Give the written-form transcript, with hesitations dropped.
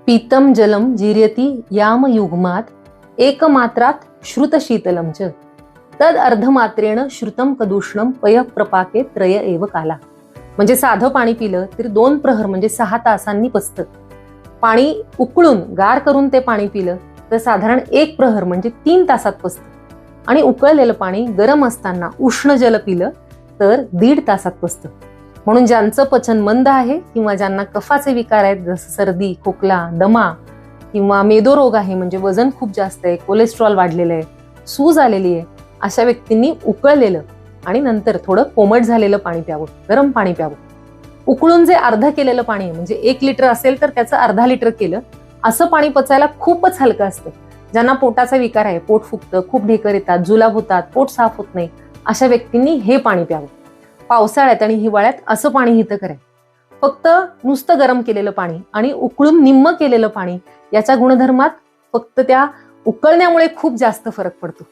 पीतम जलम जिर्यति yam युग्मात एकमात्रात श्रुत शीतलम च तद अर्धमात्रेण श्रुतम कदूषणम पय प्रपाके त्रय एव काला. म्हणजे साधं पाणी पिलं तरी 2 प्रहर म्हणजे 6 तासांनी पचतं. पाणी उकळून गार करून ते पाणी पिलं तर साधारण 1 प्रहर म्हणजे 3 तासात पचतं. आणि उकळलेलं पाणी गरम असताना उष्ण जल पिलं तर 1.5 तासात पचतं. म्हणून ज्यांचं पचन मंद आहे किंवा ज्यांना कफाचे विकार आहेत जसं सर्दी, खोकला, दमा किंवा मेदोरोग आहे म्हणजे वजन खूप जास्त आहे, कोलेस्ट्रॉल वाढलेलं आहे, सूज आलेली आहे, अशा व्यक्तींनी उकळलेलं आणि नंतर थोडं कोमट झालेलं पाणी प्यावं, गरम पाणी प्यावं. उकळून जे अर्ध केलेलं पाणी आहे म्हणजे 1 लिटर असेल तर त्याचं अर्धा लिटर केलं, असं पाणी पचायला खूपच हलकं असतं. ज्यांना पोटाचा विकार आहे, पोट फुगतं, खूप ढेकर येतात, जुलाब होतात, पोट साफ होत नाही, अशा व्यक्तींनी हे पाणी प्यावं. पावसाळ्यात आणि हिवाळ्यात असं पाणी हितकर आहे. फक्त नुसतं गरम केलेलं पाणी आणि उकळून निम्म केलेलं पाणी याच्या गुणधर्मात फक्त त्या उकळण्यामुळे खूप जास्त फरक पडतो.